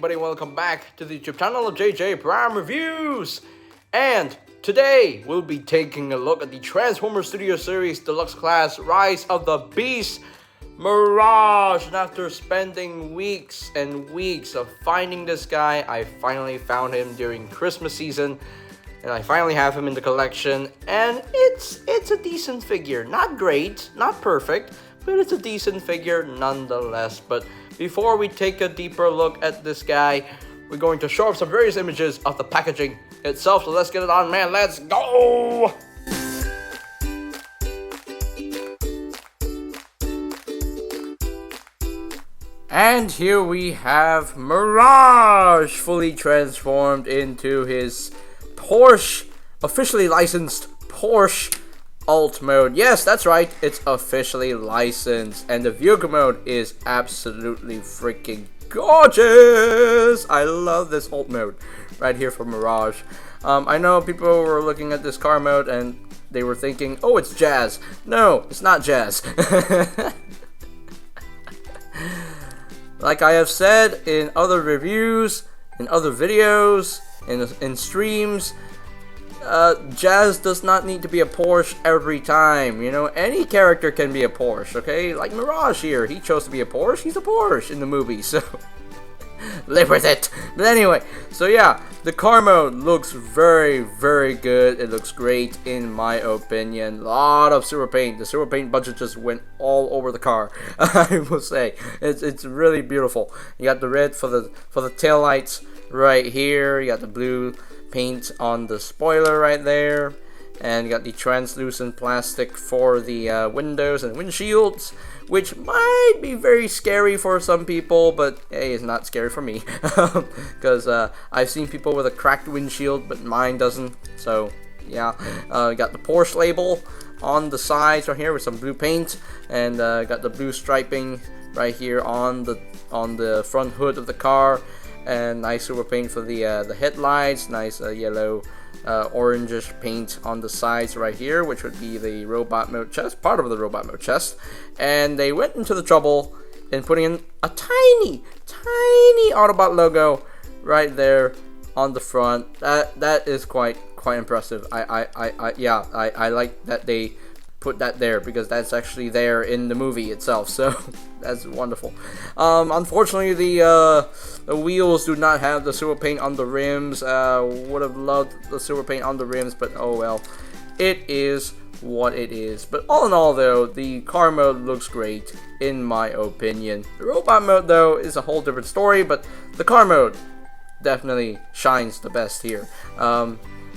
everybody, welcome back to the YouTube channel of JJ Prime Reviews. And today we'll be taking a look at the Transformers Studio Series Deluxe Class Rise of the Beast Mirage. And after spending weeks and weeks of finding this guy, I finally found him during Christmas season. And I finally have him in the collection, and it's a decent figure. Not great, not perfect, but it's a decent figure nonetheless. But before we take a deeper look at this guy, we're going to show off some various images of the packaging itself. So let's get it on, man. Let's go! And here we have Mirage fully transformed into his Porsche, officially licensed Porsche alt mode. Yes, that's right, it's officially licensed, and the vehicle mode is absolutely freaking gorgeous. I love this alt mode right here for Mirage. I know people were looking at this car mode and they were thinking, oh, it's Jazz. No, it's not Jazz. Like I have said in other reviews, in other videos, in streams, Jazz does not need to be a Porsche every time. You know, any character can be a Porsche, okay? Like Mirage here, he chose to be a Porsche. He's a Porsche in the movie, so live with it. But anyway, so yeah, the car mode looks very, very good. It looks great in my opinion. A lot of silver paint. The silver paint budget just went all over the car. I will say, it's really beautiful. You got the red for the tail lights right here. You got the blue paint on the spoiler right there, and you got the translucent plastic for the windows and windshields, which might be very scary for some people, but hey, it's not scary for me because I've seen people with a cracked windshield, but mine doesn't. So yeah, got the Porsche label on the sides right here with some blue paint, and got the blue striping right here on the front hood of the car. And nice silver paint for the headlights, nice yellow orangish paint on the sides right here, which would be the robot mode chest, part of the robot mode chest. And they went into the trouble in putting in a tiny Autobot logo right there on the front. That is quite impressive. I like that they put that there, because that's actually there in the movie itself, so that's wonderful. Unfortunately, the wheels do not have the silver paint on the rims. Would have loved the silver paint on the rims, but oh well, it is what it is. But all in all, though, the car mode looks great in my opinion. The robot mode, though, is a whole different story, but the car mode definitely shines the best here.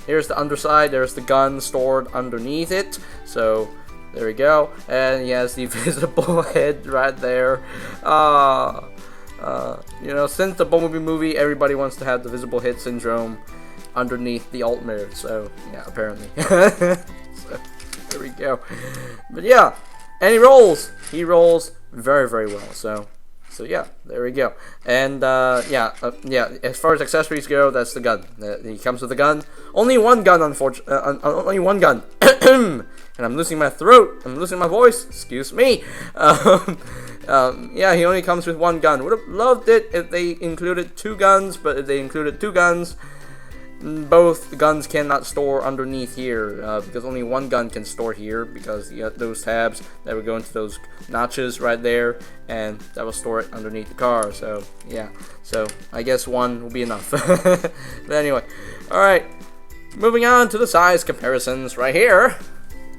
Here's the underside, there's the gun stored underneath it, so there we go, and he has the visible head right there. You know, since the Bumblebee movie, everybody wants to have the visible head syndrome underneath the alt mode, so yeah, apparently. So, there we go. But yeah, and he rolls very, very well, so yeah, there we go. And yeah, as far as accessories go, that's the gun. He comes with a gun. Only one gun, unfortunately. Only one gun. And I'm losing my throat. I'm losing my voice. Excuse me. Yeah, he only comes with one gun. Would have loved it if they included two guns, but if they included two guns, both guns cannot store underneath here, because only one gun can store here, because you got those tabs that would go into those notches right there, and that will store it underneath the car. So yeah, so I guess one will be enough. But anyway, alright, moving on to the size comparisons right here.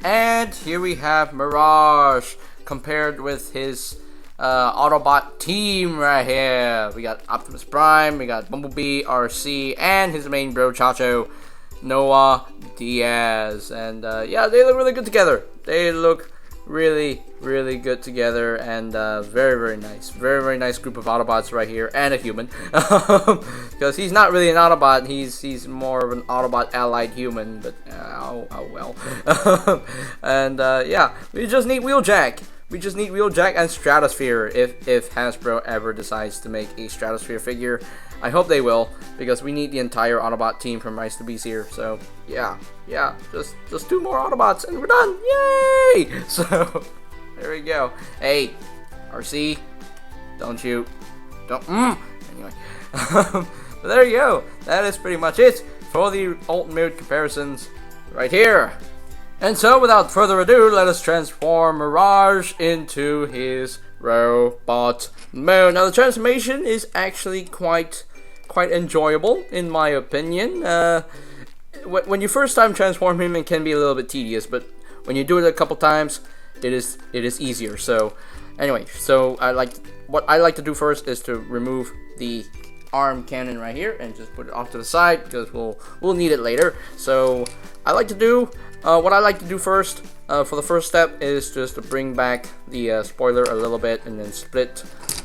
And here we have Mirage compared with his Autobot team right here. We got Optimus Prime, we got Bumblebee, RC, and his main bro Chacho, Noah Diaz. And yeah, they look really good together. They look really, really good together, and very, very nice. Very, very nice group of Autobots right here, and a human. Because he's not really an Autobot, he's more of an Autobot allied human, but oh well. And yeah, we just need Wheeljack. We just need Wheeljack and Stratosphere if Hasbro ever decides to make a Stratosphere figure. I hope they will, because we need the entire Autobot team from Rise to Beast here. So yeah, just two more Autobots and we're done. Yay! So there we go. Hey, RC, don't. Anyway, But there you go. That is pretty much it for the alt mode comparisons right here. And so, without further ado, let us transform Mirage into his robot mode. Now, the transformation is actually quite enjoyable, in my opinion. When you first time transform him, it can be a little bit tedious, but when you do it a couple times, it is easier. So, anyway, what I like to do first is to remove the arm cannon right here and just put it off to the side because we'll need it later. So, what I like to do first for the first step is just to bring back the spoiler a little bit and then split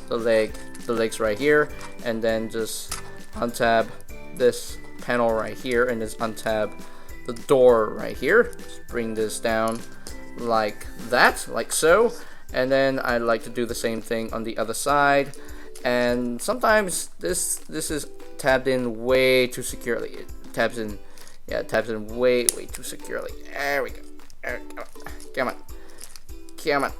the legs right here, and then just untab this panel right here and just untab the door right here. Just bring this down like that, like so, and then I like to do the same thing on the other side. And sometimes this is tabbed in way too securely. It tabs in way too securely. There we go. Come on. Come on.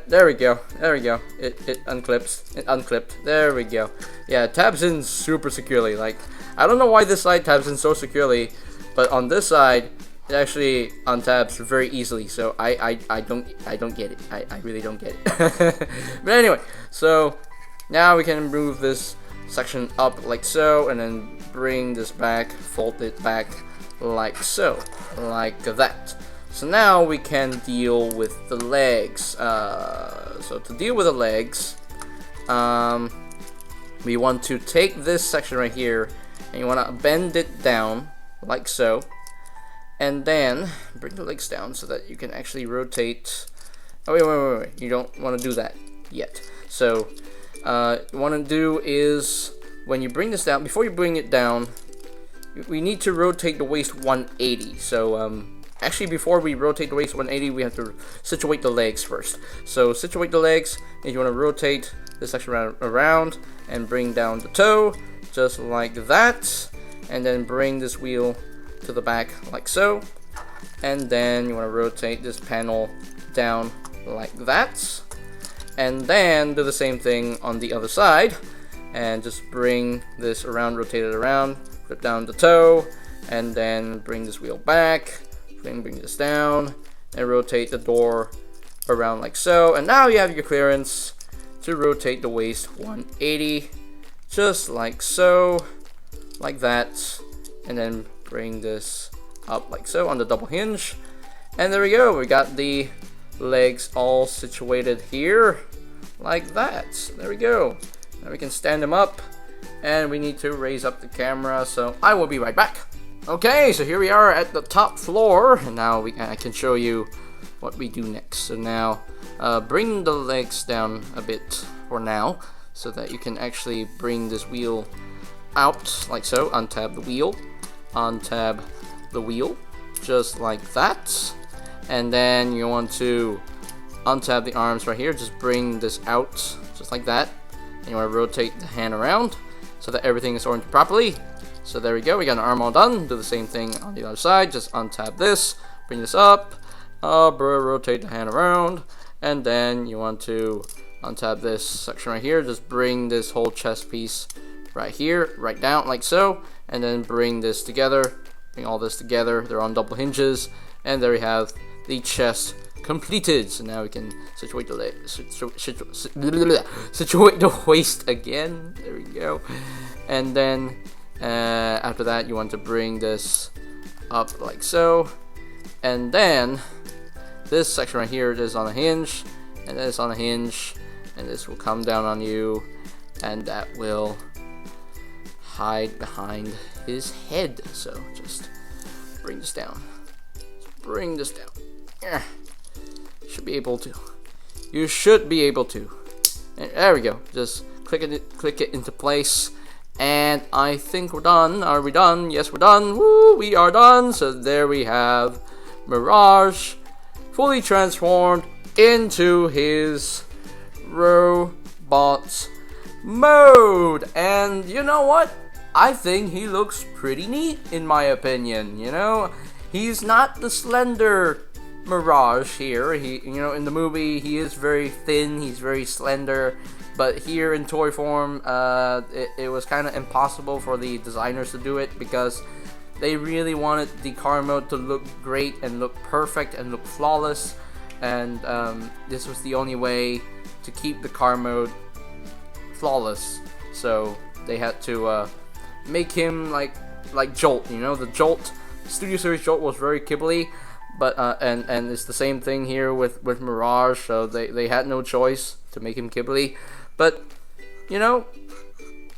There we go. It unclips. It unclipped. There we go. Yeah, it tabs in super securely. Like, I don't know why this side tabs in so securely, but on this side it actually untabs very easily. So I don't get it. I really don't get it. But anyway, so now we can move this section up like so, and then bring this back, fold it back like so, like that. So now we can deal with the legs. So to deal with the legs, we want to take this section right here, and you want to bend it down like so, and then bring the legs down so that you can actually rotate. Oh wait, you don't want to do that yet. So you want to do is, when you bring this down, before you bring it down, we need to rotate the waist 180. So actually, before we rotate the waist 180, we have to situate the legs first. So situate the legs, and you want to rotate this section around and bring down the toe, just like that, and then bring this wheel to the back like so, and then you want to rotate this panel down like that, and then do the same thing on the other side, and just bring this around, rotate it around, put down the toe, and then bring this wheel back, bring this down, and rotate the door around like so. And now you have your clearance to rotate the waist 180, just like so, like that, and then bring this up like so on the double hinge. And there we go, we got the legs all situated here like that. There we go. Now we can stand them up, and we need to raise up the camera, so I will be right back. Okay, so here we are at the top floor, and now I can show you what we do next. So now bring the legs down a bit for now, so that you can actually bring this wheel out like so. Untab the wheel, untab the wheel, just like that, and then you want to untab the arms right here. Just bring this out just like that, and you want to rotate the hand around so that everything is oriented properly. So there we go, we got an arm all done. Do the same thing on the other side. Just untap this, bring this up, rotate the hand around, and then you want to untap this section right here. Just bring this whole chest piece right here, right down like so, and then bring this together, bring all this together. They're on double hinges, and there we have the chest completed. So now we can situate the situate the waist again. There we go, and then after that you want to bring this up like so, and then this section right here is on a hinge, and this on a hinge, and this will come down on you, and that will hide behind his head. So just bring this down, bring this down. Should be able to. You should be able to. And there we go. Just click it into place. And I think we're done. Are we done? Yes, we're done. Woo, we are done. So there we have Mirage fully transformed into his robot mode. And you know what? I think he looks pretty neat, in my opinion. You know, he's not the slender Mirage here. In the movie, he is very thin, he's very slender, but here in toy form, it was kind of impossible for the designers to do it because they really wanted the car mode to look great and look perfect and look flawless, and this was the only way to keep the car mode flawless. So they had to make him like Jolt. The Jolt Studio Series Jolt was very kibbly, but and it's the same thing here with Mirage. So they had no choice to make him kibbly, but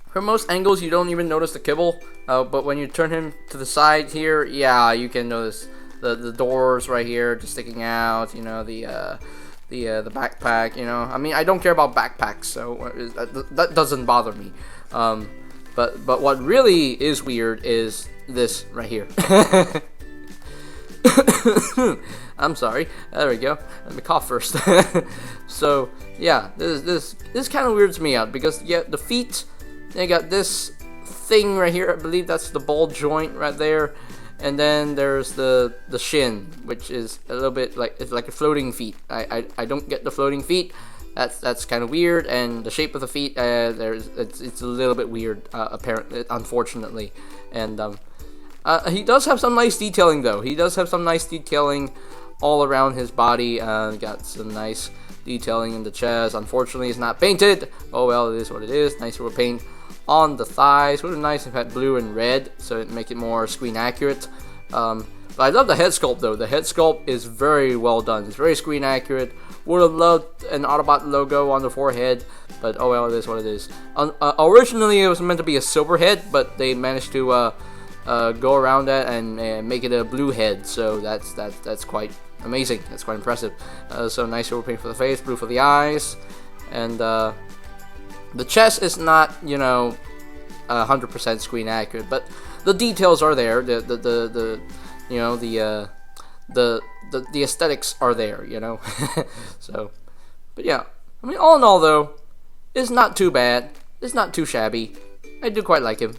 from most angles you don't even notice the kibble. But when you turn him to the side here, yeah, you can notice the doors right here just sticking out. The backpack. I mean, I don't care about backpacks, so that doesn't bother me. But what really is weird is this right here. I'm sorry. There we go. Let me cough first. So yeah, this kind of weirds me out because the feet, they got this thing right here. I believe that's the ball joint right there, and then there's the shin, which is a little bit like it's like a floating feet. I don't get the floating feet. That's kind of weird, and the shape of the feet, it's a little bit weird, apparently, unfortunately, and he does have some nice detailing though. He does have some nice detailing all around his body. Got some nice detailing in the chest. Unfortunately, it's not painted. Oh well, it is what it is. Nice little paint on the thighs. Would have been nice if it had blue and red, so it'd make it more screen accurate. But I love the head sculpt though. The head sculpt is very well done. It's very screen accurate. Would have loved an Autobot logo on the forehead, but oh well, it is what it is. Originally, it was meant to be a silver head, but they managed to go around that and make it a blue head. So that's quite amazing. That's quite impressive. So nice silver paint for the face, blue for the eyes, and the chest is not 100% screen accurate, but the details are there. The aesthetics are there, So, but yeah, I mean, all in all though, it's not too bad. It's not too shabby. I do quite like him.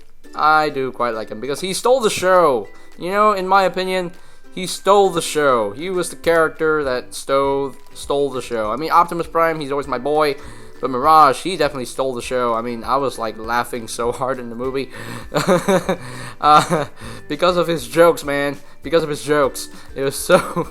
Because he stole the show. In my opinion, he stole the show. He was the character that stole the show. I mean, Optimus Prime, he's always my boy. But Mirage, he definitely stole the show. I mean, I was like laughing so hard in the movie. Because of his jokes, man. Because of his jokes. It was so...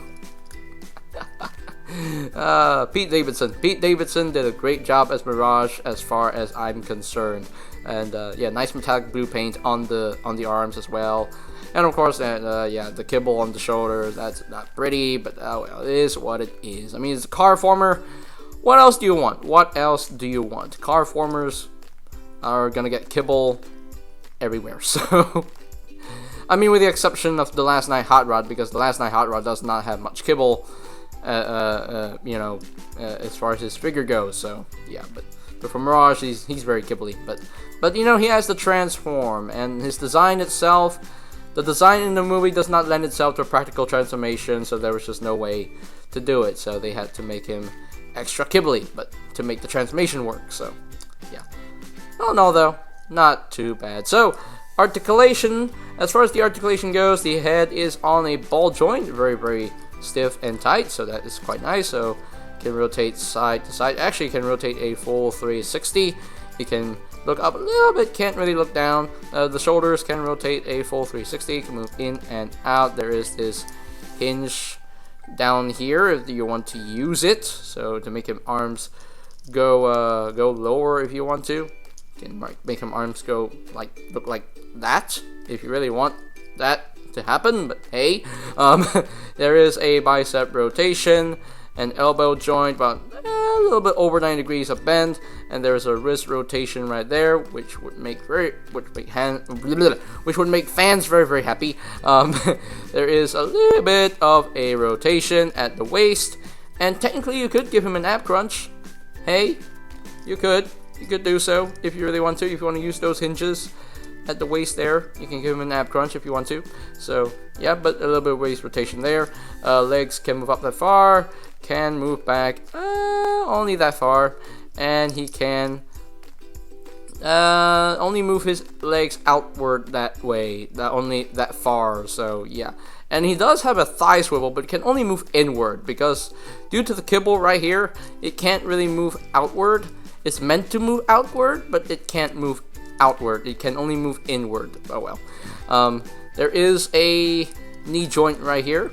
Pete Davidson did a great job as Mirage as far as I'm concerned. And yeah, nice metallic blue paint on the arms as well. And of course, the kibble on the shoulders. That's not pretty, but well, it is what it is. I mean, it's a car former. What else do you want? Car formers are gonna get kibble everywhere. So, I mean, with the exception of the Last Night Hot Rod, because the Last Night Hot Rod does not have much kibble, as far as his figure goes. So, yeah, but for Mirage, he's very kibbly. But he has the transform, and his design itself. The design in the movie does not lend itself to a practical transformation, so there was just no way to do it. So they had to make him extra kibbly, but to make the transformation work. So yeah, no though, not too bad. So articulation, as far as the articulation goes, the head is on a ball joint, very very stiff and tight, so that is quite nice. So can rotate side to side. Actually, can rotate a full 360. You can look up a little bit, can't really look down. The shoulders can rotate a full 360, can move in and out. There is this hinge down here if you want to use it, so to make him arms go lower if you want to. You can make him arms go look like that if you really want that to happen. But hey, there is a bicep rotation, an elbow joint about a little bit over 90 degrees of bend, and there's a wrist rotation right there, which would make fans very very happy. There is a little bit of a rotation at the waist, and technically you could give him an ab crunch. Hey, you could do so if you really want to. If you want to use those hinges at the waist there, you can give him an ab crunch if you want to. So yeah, but a little bit of waist rotation there. Legs can move up that far, can move back only that far, and he can only move his legs outward that way, only that far. So yeah, And he does have a thigh swivel, but it can only move inward because due to the kibble right here, it can't really move outward. It's meant to move outward, but it can't move outward. It can only move inward. Oh well. There is a knee joint right here.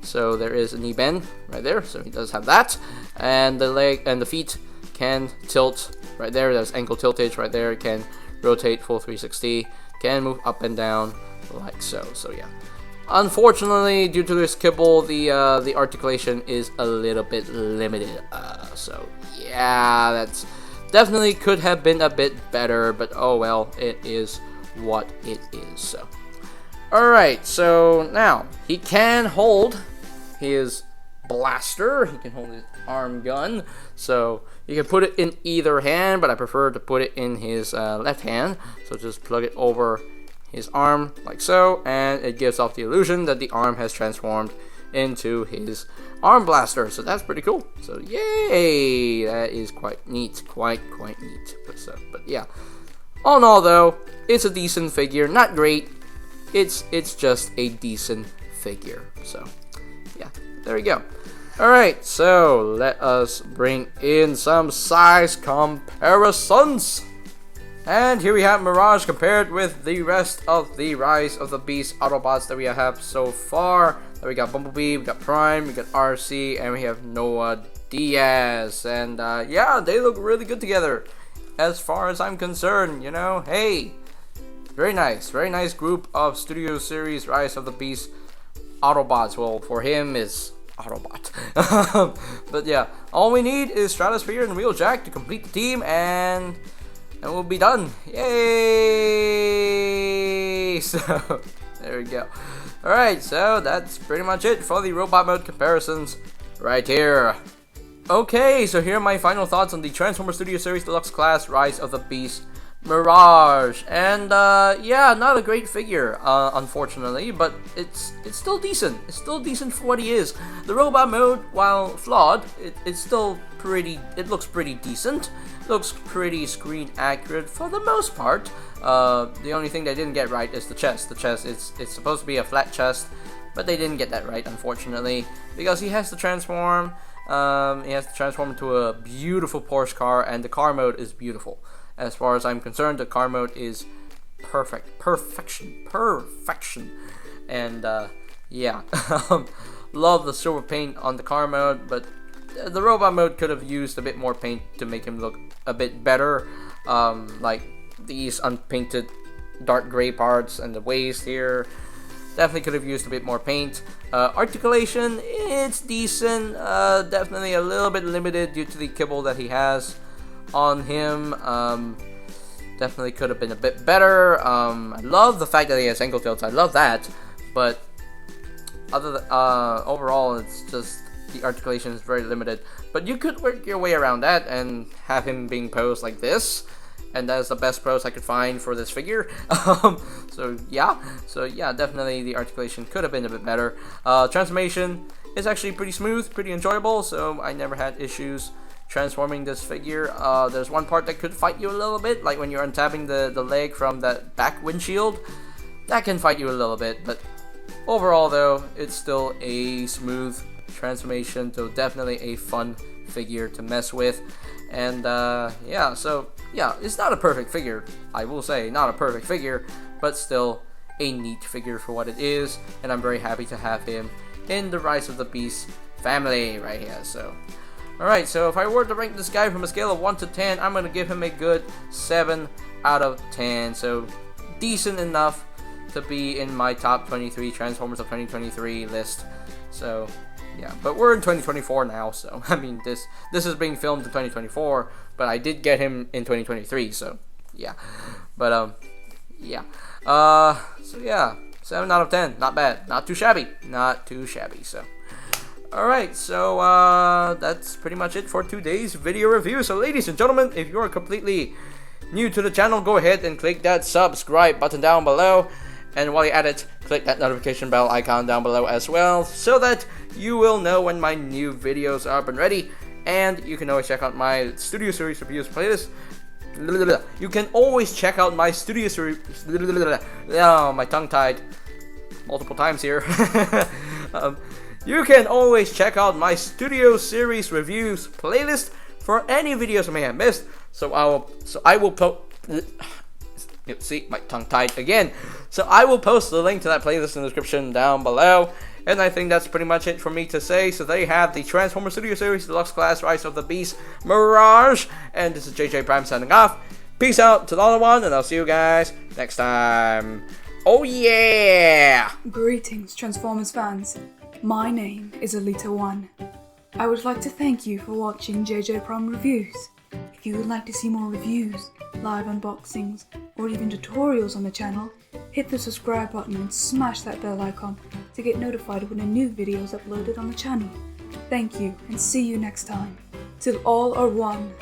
So there is a knee bend right there. So he does have that. And the leg and the feet can tilt right there. There's ankle tiltage right there. It can rotate full 360. Can move up and down like so. So yeah. Unfortunately, due to this kibble, the articulation is a little bit limited. So yeah, that's definitely could have been a bit better, but oh well, it is what it is. So, all right. So now he can hold his blaster. He can hold his arm gun. So you can put it in either hand, but I prefer to put it in his left hand. So just plug it over his arm like so, and it gives off the illusion that the arm has transformed into his arm blaster. So that's pretty cool. So yay, that is quite neat, quite neat. But yeah, all in all though, it's a decent figure. Not great. It's just a decent figure. So yeah, there we go. All right, so let us bring in some size comparisons. And here we have Mirage compared with the rest of the Rise of the Beast Autobots that we have so far. So we got Bumblebee, we got Prime, we got RC, and we have Noah Diaz. And yeah, they look really good together. As far as I'm concerned, you know, hey, very nice group of Studio Series Rise of the Beast Autobots. Well, for him is Autobot. But yeah, all we need is Stratosphere and Wheeljack to complete the team, and we'll be done. Yay! So, there we go. Alright, so that's pretty much it for the robot mode comparisons right here. Okay, so here are my final thoughts on the Transformers Studio Series Deluxe Class Rise of the Beast Mirage. And yeah, not a great figure, unfortunately, but it's still decent. It's still decent for what he is. The robot mode, while flawed, it's still pretty. It looks pretty decent. Looks pretty screen accurate for the most part. The only thing they didn't get right is the chest. The chest, it's supposed to be a flat chest, but they didn't get that right, unfortunately, because he has to transform. He has to transform into a beautiful Porsche car, and the car mode is beautiful. As far as I'm concerned, the car mode is perfection. And yeah, love the silver paint on the car mode, but the robot mode could have used a bit more paint to make him look a bit better. Like these unpainted dark gray parts and the waist here, definitely could have used a bit more paint. Articulation, it's decent, definitely a little bit limited due to the kibble that he has on him. Definitely could have been a bit better. I love the fact that he has ankle tilts. I love that, but overall, it's just the articulation is very limited. But you could work your way around that and have him being posed like this, and that's the best pose I could find for this figure. So yeah, definitely the articulation could have been a bit better. Transformation is actually pretty smooth, pretty enjoyable, so I never had issues transforming this figure. There's one part that could fight you a little bit, like when you're untapping the leg from that back windshield. That can fight you a little bit, but overall though, it's still a smooth transformation, so definitely a fun figure to mess with. And yeah, so yeah, it's not a perfect figure, I will say, not a perfect figure, but still a neat figure for what it is, and I'm very happy to have him in the Rise of the Beast family right here. So alright, so if I were to rank this guy from a scale of 1 to 10, I'm going to give him a good 7 out of 10. So decent enough to be in my top 23 Transformers of 2023 list. So yeah, but we're in 2024 now, so I mean this is being filmed in 2024, but I did get him in 2023, so yeah. But yeah. So yeah, 7 out of 10, not bad, not too shabby. So alright, so that's pretty much it for today's video review. So ladies and gentlemen, if you're completely new to the channel, go ahead and click that subscribe button down below. And while you're at it, click that notification bell icon down below as well, so that you will know when my new videos are up and ready. And you can always check out my Studio Series reviews playlist. You can always check out my Studio Series... Oh, my tongue tied. multiple times here. You can always check out my Studio Series Reviews playlist for any videos I may have missed. So I will post. See, my tongue tied again. So I will post the link to that playlist in the description down below. And I think that's pretty much it for me to say. So there you have the Transformers Studio Series Deluxe Class Rise of the Beast Mirage. And this is JJ Prime signing off. Peace out to the other one, and I'll see you guys next time. Oh yeah! Greetings, Transformers fans. My name is Alita1. I would like to thank you for watching JJ Prime Reviews. If you would like to see more reviews, live unboxings, or even tutorials on the channel, hit the subscribe button and smash that bell icon to get notified when a new video is uploaded on the channel. Thank you, and see you next time. Till all are one.